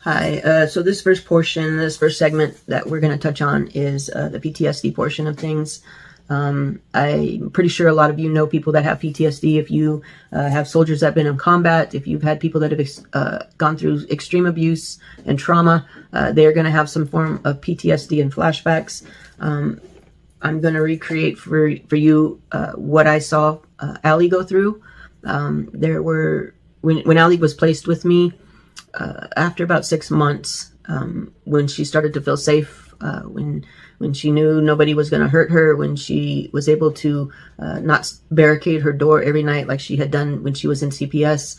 Hi. So this first portion, this first segment that we're going to touch on is the PTSD portion of things. I'm pretty sure a lot of you know people that have PTSD. If you have soldiers that have been in combat, if you've had people that have gone through extreme abuse and trauma, they're going to have some form of PTSD and flashbacks. I'm going to recreate for you what I saw Allie go through. When Allie was placed with me, after about 6 months, when she started to feel safe, when she knew nobody was going to hurt her, when she was able to not barricade her door every night like she had done when she was in CPS,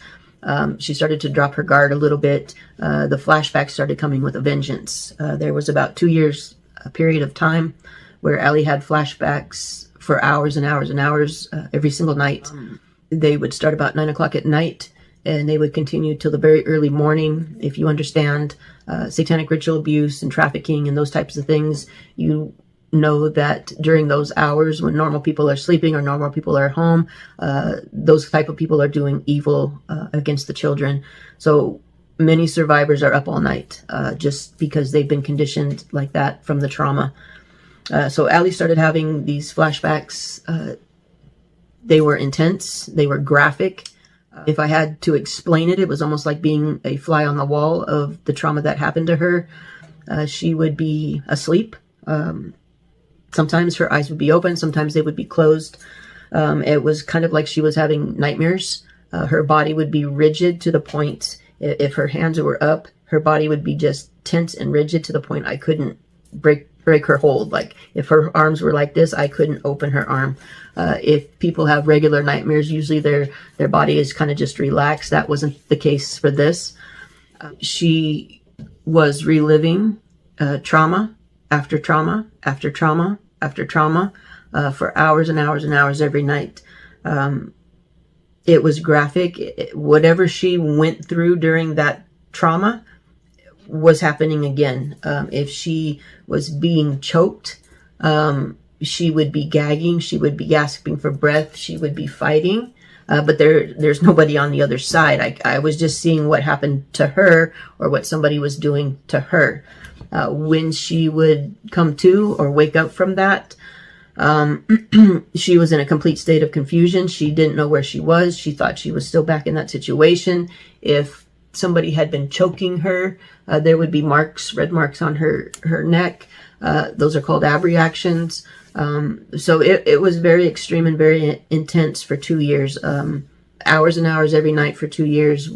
she started to drop her guard a little bit. The flashbacks started coming with a vengeance. There was about 2 years, a period of time where Allie had flashbacks for hours and hours and hours every single night. They would start about 9 o'clock at night, and they would continue till the very early morning. If you understand satanic ritual abuse and trafficking and those types of things, you know that during those hours when normal people are sleeping or normal people are home, those type of people are doing evil against the children. So many survivors are up all night just because they've been conditioned like that from the trauma. So Allie started having these flashbacks. They were intense. They were graphic. If I had to explain it, it was almost like being a fly on the wall of the trauma that happened to her. She would be asleep. Sometimes her eyes would be open. Sometimes they would be closed. It was kind of like she was having nightmares. Her body would be rigid to the point, if her hands were up, her body would be just tense and rigid to the point I couldn't break her hold. Like if her arms were like this, I couldn't open her arm. If people have regular nightmares, usually their body is kind of just relaxed. That wasn't the case for this. She was reliving trauma after trauma after trauma after trauma for hours and hours and hours every night. It was graphic. Whatever she went through during that trauma was happening again. If she was being choked, she would be gagging, she would be gasping for breath, she would be fighting, but there's nobody on the other side. I was just seeing what happened to her or what somebody was doing to her. When she would come to or wake up from that, she was in a complete state of confusion. She didn't know where she was. She thought she was still back in that situation. If somebody had been choking her, there would be marks, red marks on her neck. Those are called abreactions. So it was very extreme and very intense for 2 years. Hours and hours every night for 2 years.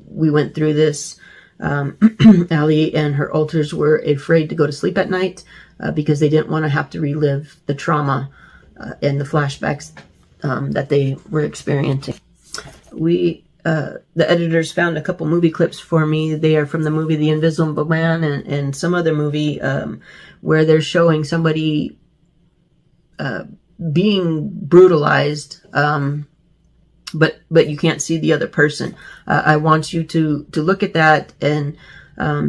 We went through this. Allie and her alters were afraid to go to sleep at night because they didn't want to have to relive the trauma and the flashbacks that they were experiencing. The editors found a couple movie clips for me. They are from the movie The Invisible Man and some other movie where they're showing somebody being brutalized, but you can't see the other person. I want you to look at that and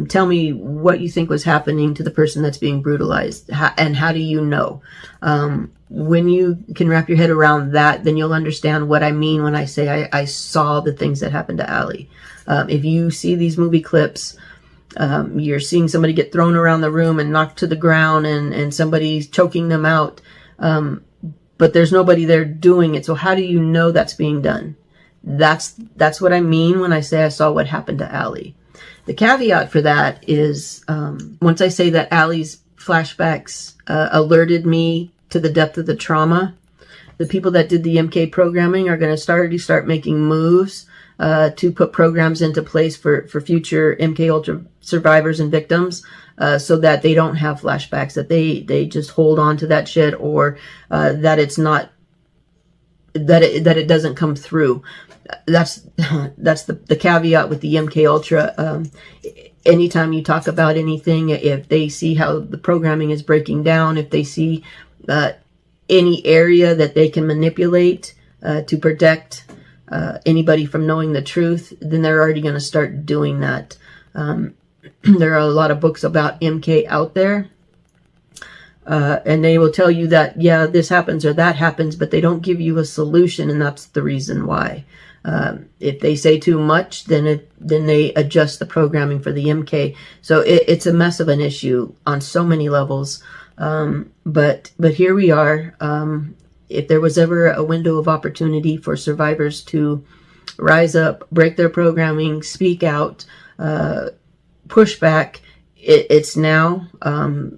tell me what you think was happening to the person that's being brutalized, and how do you know? When you can wrap your head around that, then you'll understand what I mean when I say I saw the things that happened to Allie. If you see these movie clips, you're seeing somebody get thrown around the room and knocked to the ground and somebody's choking them out. But there's nobody there doing it. So how do you know that's being done? That's what I mean when I say I saw what happened to Allie. The caveat for that is, once I say that Allie's flashbacks alerted me to the depth of the trauma, the people that did the MK programming are going to start making moves to put programs into place for future MK Ultra survivors and victims, so that they don't have flashbacks, that they just hold on to that shit, or that it's not, that it doesn't come through. That's the caveat with the MK Ultra. Anytime you talk about anything, if they see how the programming is breaking down, if they see any area that they can manipulate to protect anybody from knowing the truth, then they're already going to start doing that. There are a lot of books about MK out there, and they will tell you that, yeah, this happens or that happens, but they don't give you a solution, and that's the reason why. If they say too much, then they adjust the programming for the MK. So it's a mess of an issue on so many levels. But here we are. If there was ever a window of opportunity for survivors to rise up, break their programming, speak out, push back, it's now.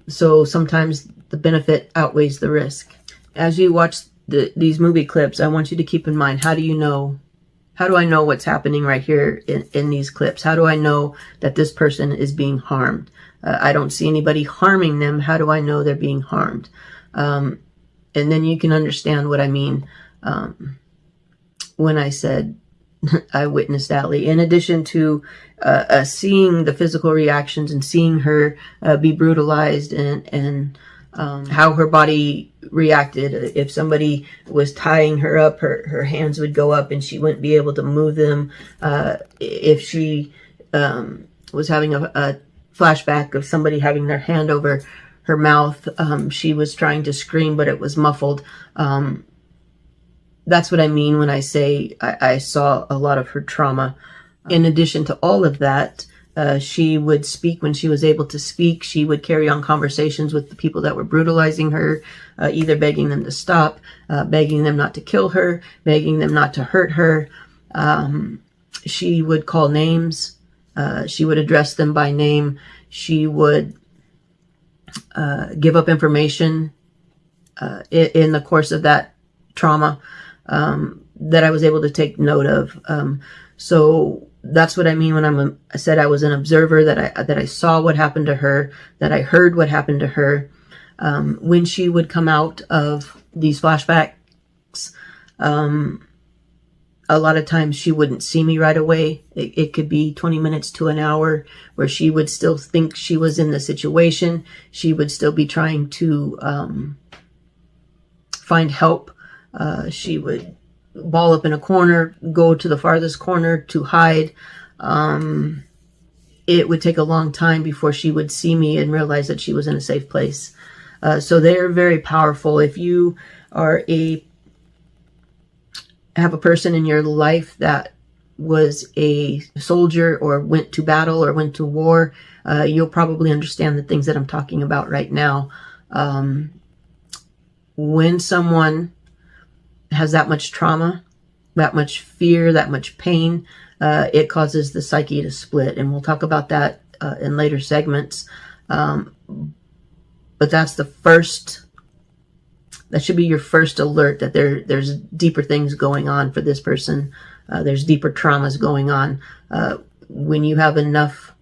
So sometimes the benefit outweighs the risk. As you watch these movie clips, I want you to keep in mind, how do I know what's happening right here in these clips? How do I know that this person is being harmed? I don't see anybody harming them. How do I know they're being harmed? And then you can understand what I mean when I said I witnessed Allie. In addition to seeing the physical reactions and seeing her be brutalized and how her body reacted. If somebody was tying her up, her hands would go up and she wouldn't be able to move them. If she was having a flashback of somebody having their hand over her mouth, she was trying to scream, but it was muffled. That's what I mean when I say I saw a lot of her trauma. In addition to all of that, she would speak when she was able to speak. She would carry on conversations with the people that were brutalizing her, either begging them to stop, begging them not to kill her, begging them not to hurt her. She would call names. She would address them by name. She would give up information in the course of that trauma that I was able to take note of. So that's what I mean when I said I was an observer, that I saw what happened to her, that I heard what happened to her. When she would come out of these flashbacks, a lot of times she wouldn't see me right away. It could be 20 minutes to an hour where she would still think she was in the situation. She would still be trying to find help. She would ball up in a corner, go to the farthest corner to hide. It would take a long time before she would see me and realize that she was in a safe place. So they're very powerful. If you have a person in your life that was a soldier or went to battle or went to war, you'll probably understand the things that I'm talking about right now. When someone has that much trauma, that much fear, that much pain, it causes the psyche to split. And we'll talk about that in later segments. But that's that should be your first alert that there's deeper things going on for this person. There's deeper traumas going on. When you have enough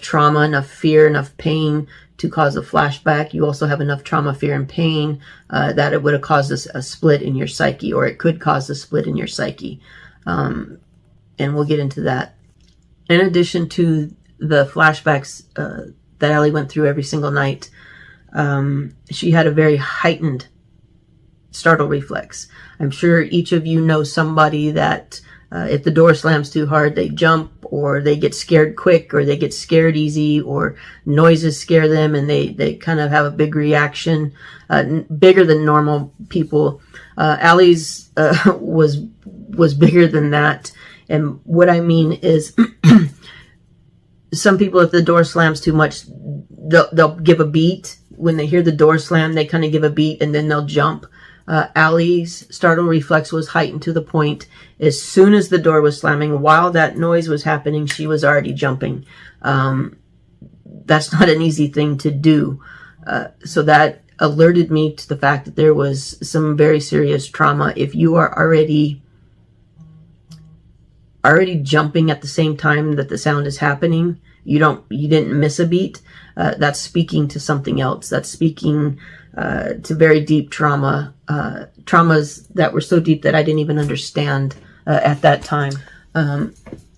trauma, enough fear, enough pain to cause a flashback, you also have enough trauma, fear, and pain that it would have caused a split in your psyche, or it could cause a split in your psyche. And we'll get into that. In addition to the flashbacks that Allie went through every single night, she had a very heightened startle reflex. I'm sure each of you know somebody that if the door slams too hard, they jump, or they get scared quick, or they get scared easy, or noises scare them and they kind of have a big reaction, bigger than normal people. Allie's was bigger than that. And what I mean is some people, if the door slams too much, they'll give a beat. When they hear the door slam, they kind of give a beat and then they'll jump. Allie's startle reflex was heightened to the point, as soon as the door was slamming, while that noise was happening, she was already jumping. That's not an easy thing to do. So that alerted me to the fact that there was some very serious trauma. If you are already jumping at the same time that the sound is happening, you didn't miss a beat. That's speaking to something else. That's speaking to very deep trauma, traumas that were so deep that I didn't even understand at that time.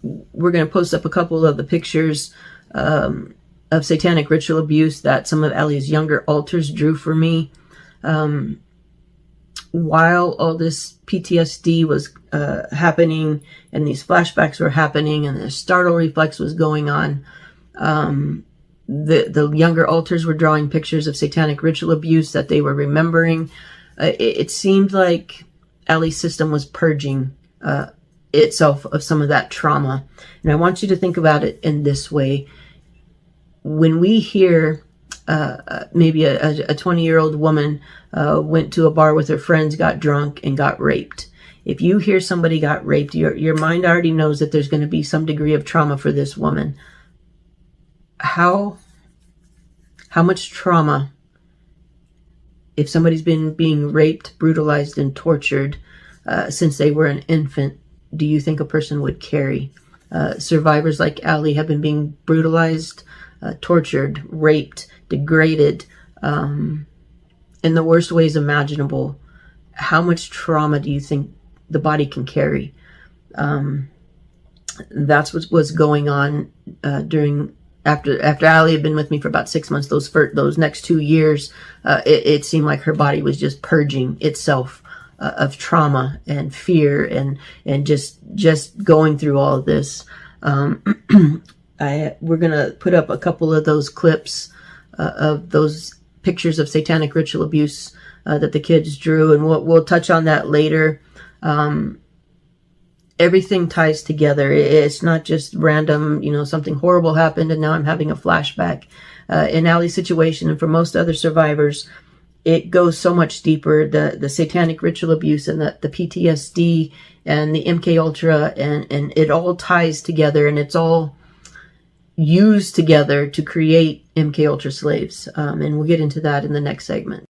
We're going to post up a couple of the pictures of satanic ritual abuse that some of Allie's younger alters drew for me. While all this PTSD was happening and these flashbacks were happening and the startle reflex was going on, the younger alters were drawing pictures of satanic ritual abuse that they were remembering. It seemed like Allie's system was purging itself of some of that trauma. And I want you to think about it in this way. When we hear maybe a 20-year-old woman went to a bar with her friends, got drunk, and got raped. If you hear somebody got raped, your mind already knows that there's going to be some degree of trauma for this woman. How much trauma, if somebody's been being raped, brutalized, and tortured since they were an infant, do you think a person would carry? Survivors like Allie have been being brutalized, tortured, raped, degraded, in the worst ways imaginable. How much trauma do you think the body can carry? That's what was going on after Allie had been with me for about 6 months. Those next 2 years, it seemed like her body was just purging itself of trauma and fear and just going through all of this. We're gonna put up a couple of those clips of those pictures of satanic ritual abuse that the kids drew, and we'll touch on that later. Everything ties together. It's not just random, something horrible happened and now I'm having a flashback. In Allie's situation, and for most other survivors, it goes so much deeper. The satanic ritual abuse and the PTSD and the MK Ultra and it all ties together, and it's all used together to create MK Ultra slaves. And we'll get into that in the next segment.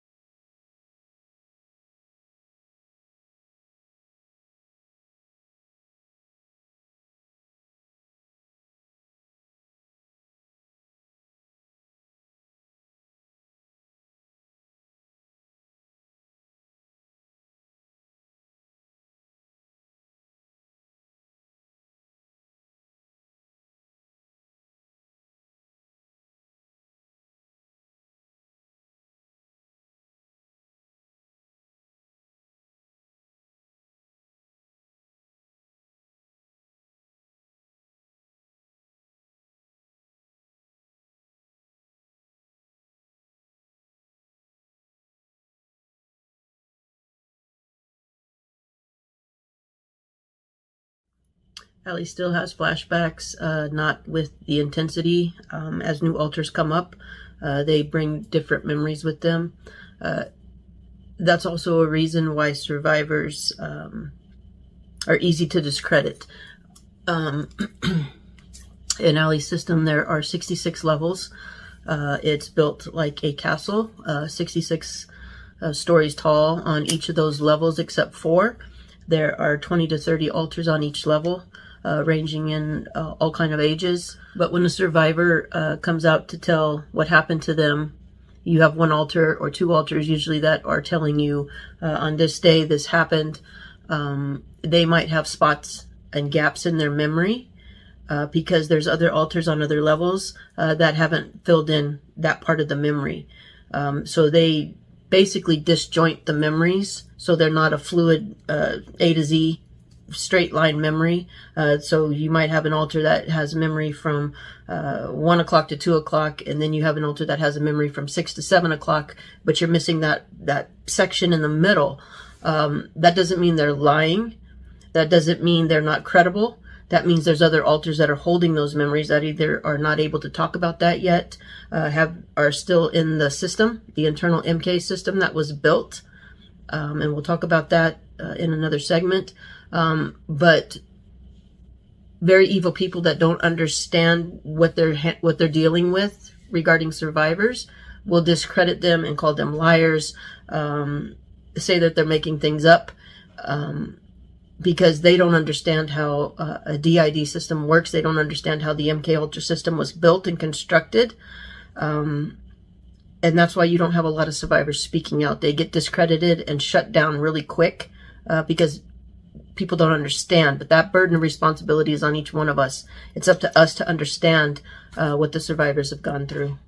Allie still has flashbacks, not with the intensity. As new alters come up, they bring different memories with them. That's also a reason why survivors are easy to discredit. In Allie's system, there are 66 levels. It's built like a castle, 66 stories tall on each of those levels except 4. There are 20 to 30 altars on each level, ranging in all kind of ages. But when a survivor comes out to tell what happened to them, you have 1 altar or 2 altars usually that are telling you on this day this happened. They might have spots and gaps in their memory because there's other altars on other levels that haven't filled in that part of the memory. So they basically disjoint the memories so they're not a fluid A to Z straight line memory. So you might have an altar that has memory from 1 o'clock to 2 o'clock, and then you have an altar that has a memory from 6 to 7 o'clock, but you're missing that section in the middle. That doesn't mean they're lying. That doesn't mean they're not credible. That means there's other altars that are holding those memories that either are not able to talk about that yet, are still in the system, the internal MK system that was built. And we'll talk about that in another segment. But very evil people that don't understand what they're dealing with regarding survivors will discredit them and call them liars, say that they're making things up, because they don't understand how a DID system works. They don't understand how the MK Ultra system was built and constructed. And that's why you don't have a lot of survivors speaking out. They get discredited and shut down really quick because people don't understand. But that burden of responsibility is on each one of us. It's up to us to understand what the survivors have gone through.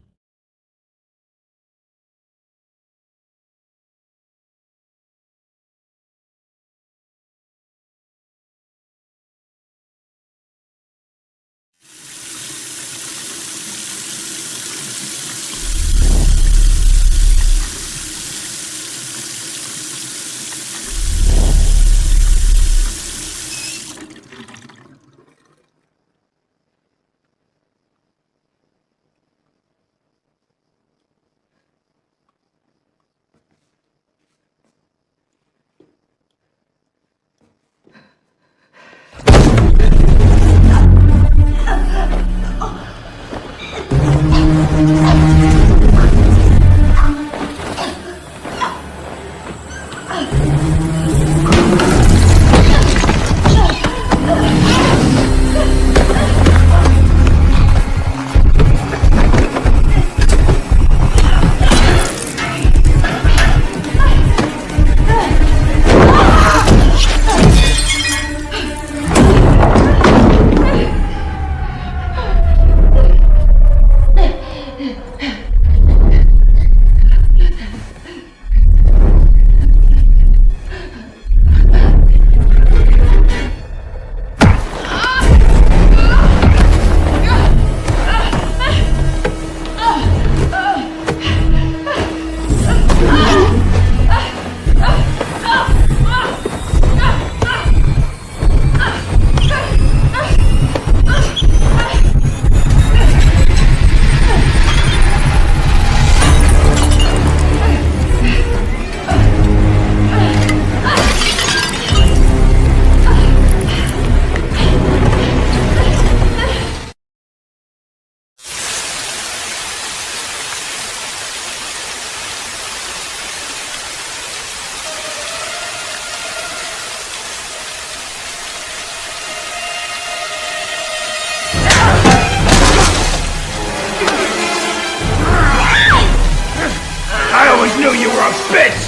of a bitch!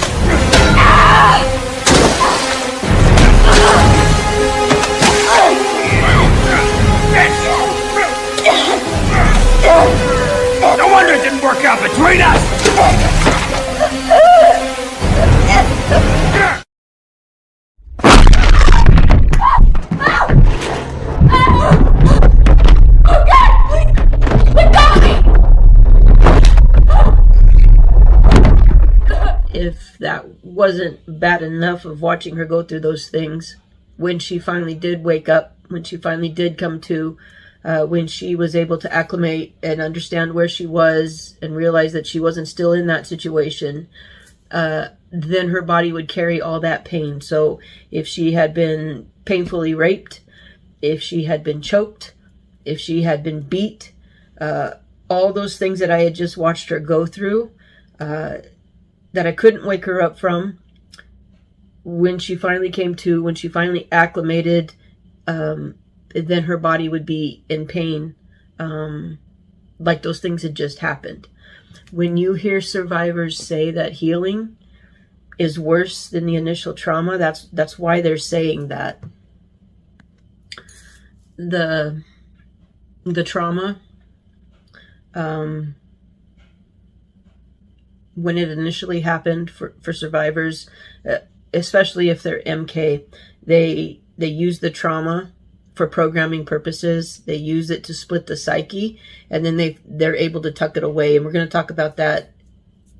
No wonder it didn't work out between us! If that wasn't bad enough of watching her go through those things, when she finally did wake up, when she finally did come to, when she was able to acclimate and understand where she was and realize that she wasn't still in that situation, then her body would carry all that pain. So if she had been painfully raped, if she had been choked, if she had been beat, all those things that I had just watched her go through, that I couldn't wake her up from, when she finally came to, when she finally acclimated, then her body would be in pain, like those things had just happened. When you hear survivors say that healing is worse than the initial trauma, that's why they're saying that. The trauma, when it initially happened for survivors, especially if they're MK, they use the trauma for programming purposes. They use it to split the psyche, and then they're able to tuck it away. And we're going to talk about that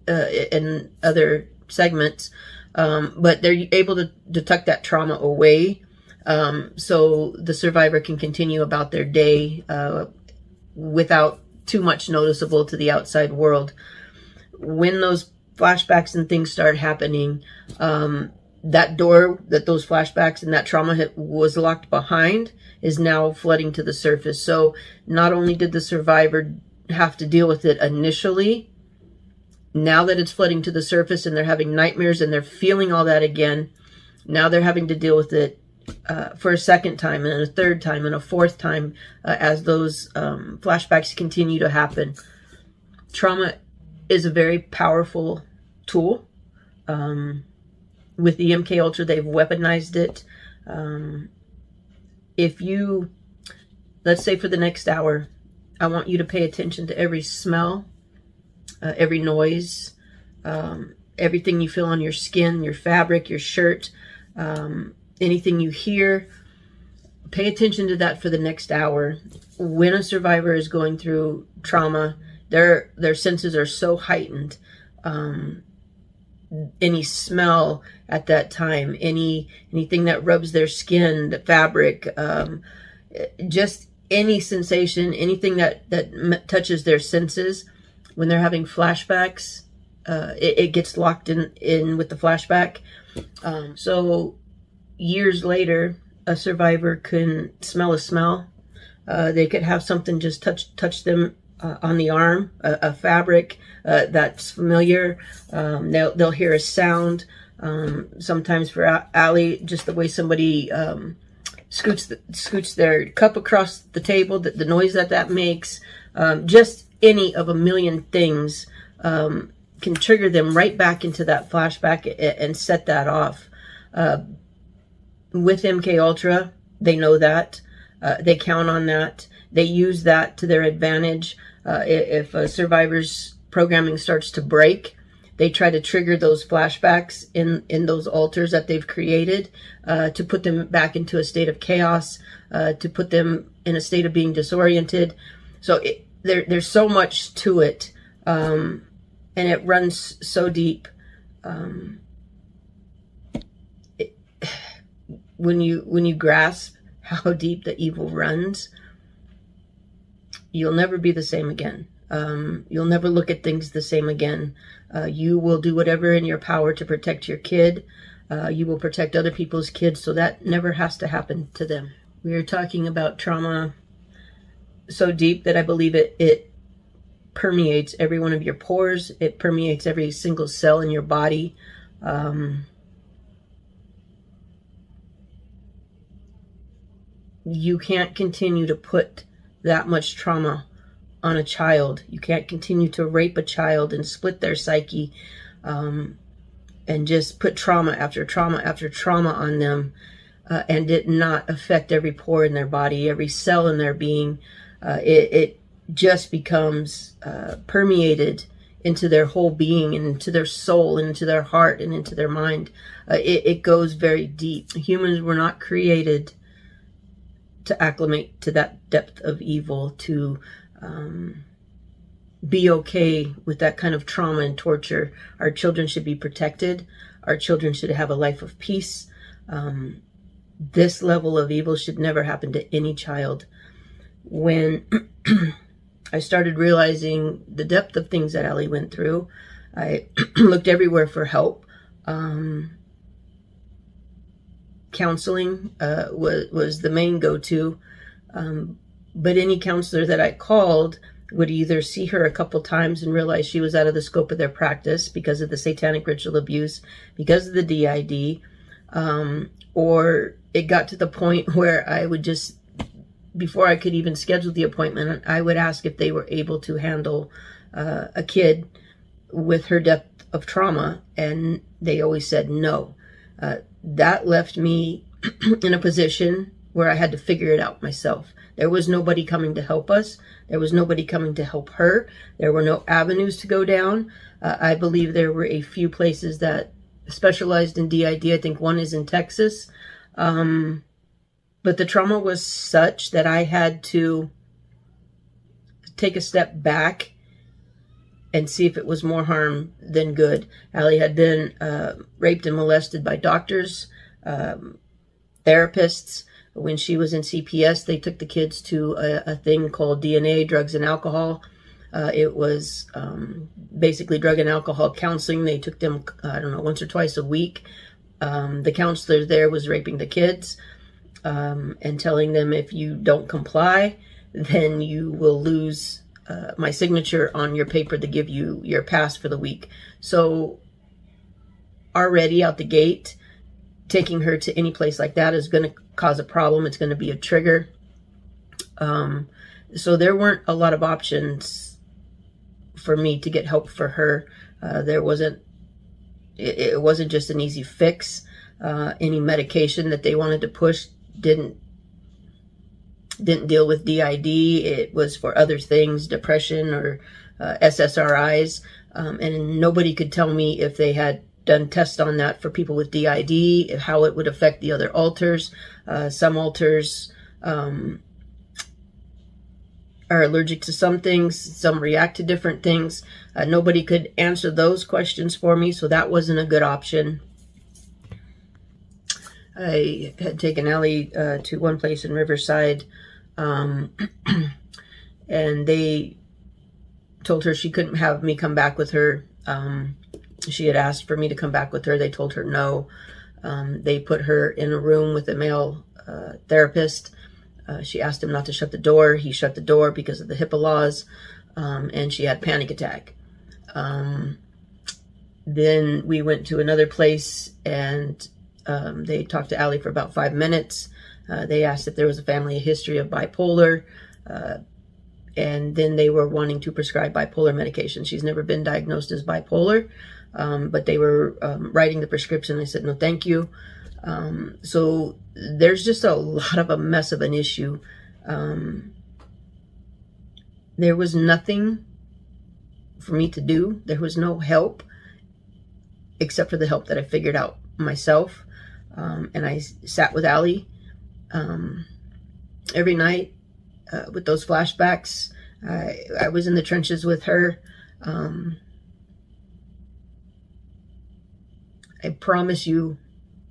in other segments. But they're able to tuck that trauma away, so the survivor can continue about their day without too much noticeable to the outside world. When those flashbacks and things start happening, that door that those flashbacks and that trauma was locked behind is now flooding to the surface. So not only did the survivor have to deal with it initially, now that it's flooding to the surface and they're having nightmares and they're feeling all that again, now they're having to deal with it for a second time and a third time and a fourth time as those flashbacks continue to happen. Trauma is a very powerful tool. With the MK Ultra, they've weaponized it. If you, let's say for the next hour, I want you to pay attention to every smell, every noise, everything you feel on your skin, your fabric, your shirt, anything you hear. Pay attention to that for the next hour. When a survivor is going through trauma, their senses are so heightened. Any smell at that time, anything that rubs their skin, the fabric, just any sensation, anything that touches their senses. When they're having flashbacks, it gets locked in with the flashback. So years later, a survivor can smell a smell. They could have something just touch them on the arm, a fabric that's familiar. They'll hear a sound. Sometimes for Allie, just the way somebody scoots their cup across the table, the noise that makes. Just any of a million things can trigger them right back into that flashback and set that off. With MK Ultra, they know that. They count on that. They use that to their advantage. If a survivor's programming starts to break, they try to trigger those flashbacks in those altars that they've created to put them back into a state of chaos, to put them in a state of being disoriented. So there's so much to it, and it runs so deep. When you grasp how deep the evil runs, you'll never be the same again. You'll never look at things the same again. You will do whatever in your power to protect your kid. You will protect other people's kids, so that never has to happen to them. We are talking about trauma so deep that I believe it permeates every one of your pores. It permeates every single cell in your body. You can't continue to put that much trauma on a child. You can't continue to rape a child and split their psyche. and just put trauma after trauma after trauma on them, and did not affect every pore in their body, every cell in their being. It just becomes permeated into their whole being and into their soul and into their heart and into their mind. It goes very deep. Humans were not created to acclimate to that depth of evil, to be okay with that kind of trauma and torture. Our children should be protected. Our children should have a life of peace. This level of evil should never happen to any child. When I started realizing the depth of things that Allie went through, I looked everywhere for help. Counseling was the main go-to, but any counselor that I called would either see her a couple times and realize she was out of the scope of their practice because of the satanic ritual abuse, because of the DID, or it got to the point where I would just, before I could even schedule the appointment, I would ask if they were able to handle a kid with her depth of trauma, and they always said no. That left me in a position where I had to figure it out myself. There was nobody coming to help us. There was nobody coming to help her. There were no avenues to go down. I believe there were a few places that specialized in DID. I think one is in Texas. But the trauma was such that I had to take a step back and see if it was more harm than good. Allie had been raped and molested by doctors, therapists. When she was in CPS, they took the kids to a thing called DNA, drugs and alcohol. It was basically drug and alcohol counseling. They took them, once or twice a week. The counselor there was raping the kids and telling them, if you don't comply, then you will lose my signature on your paper to give you your pass for the week. So already out the gate, taking her to any place like that is going to cause a problem. It's going to be a trigger. So there weren't a lot of options for me to get help for her. It wasn't just an easy fix. Any medication that they wanted to push didn't deal with DID. It was for other things, depression or SSRIs. And nobody could tell me if they had done tests on that for people with DID, how it would affect the other alters. Some alters are allergic to some things, some react to different things. Nobody could answer those questions for me, so that wasn't a good option. I had taken Allie to one place in Riverside, and they told her she couldn't have me come back with her. She had asked for me to come back with her. They told her no. They put her in a room with a male therapist. She asked him not to shut the door. He shut the door because of the HIPAA laws, and she had a panic attack. Then we went to another place, and they talked to Allie for about 5 minutes. They asked if there was a family history of bipolar, and then they were wanting to prescribe bipolar medication. She's never been diagnosed as bipolar, but they were writing the prescription. I said, no, thank you. So there's just a lot of a mess of an issue. There was nothing for me to do. There was no help except for the help that I figured out myself. And I sat with Allie every night with those flashbacks. I was in the trenches with her. I promise you,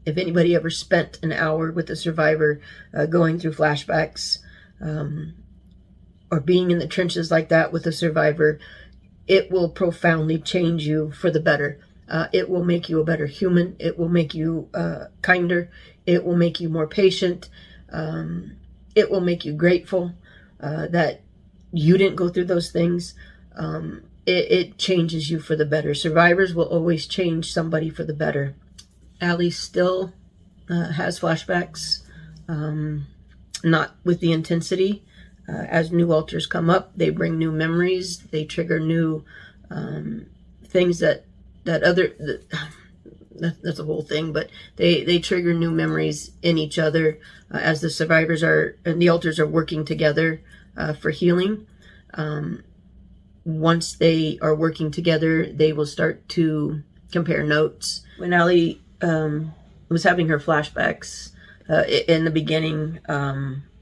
if anybody ever spent an hour with a survivor going through flashbacks or being in the trenches like that with a survivor, it will profoundly change you for the better. It will make you a better human. It will make you kinder. It will make you more patient. It will make you grateful that you didn't go through those things. It changes you for the better. Survivors will always change somebody for the better. Allie still has flashbacks, not with the intensity. As new alters come up, they bring new memories. They trigger new things that that's a whole thing, but they trigger new memories in each other as the survivors are and the alters are working together for healing. Once they are working together, they will start to compare notes. When Allie was having her flashbacks in the beginning,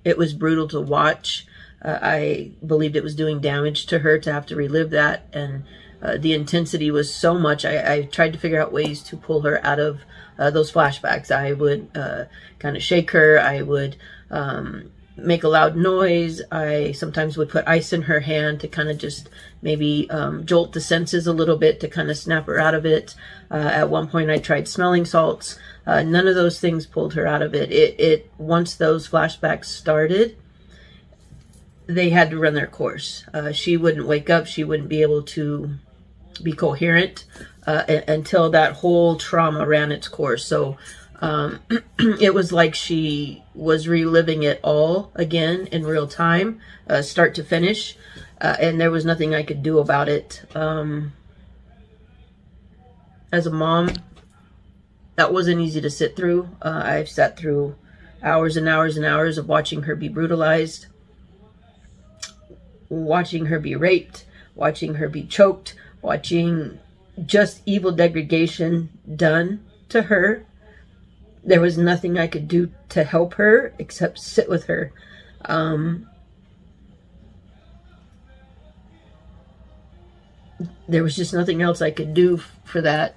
it was brutal to watch. I believed it was doing damage to her to have to relive that, and the intensity was so much. I tried to figure out ways to pull her out of those flashbacks. I would kind of shake her. I would make a loud noise. I sometimes would put ice in her hand to kind of just maybe jolt the senses a little bit to kind of snap her out of it. At one point I tried smelling salts. None of those things pulled her out of it. It once those flashbacks started, they had to run their course. She wouldn't wake up. She wouldn't be able to be coherent until that whole trauma ran its course. So it was like she was reliving it all again in real time, start to finish, and there was nothing I could do about it. As a mom, that wasn't easy to sit through. I've sat through hours and hours and hours of watching her be brutalized, watching her be raped, watching her be choked, watching just evil degradation done to her. There was nothing I could do to help her except sit with her. There was just nothing else I could do for that.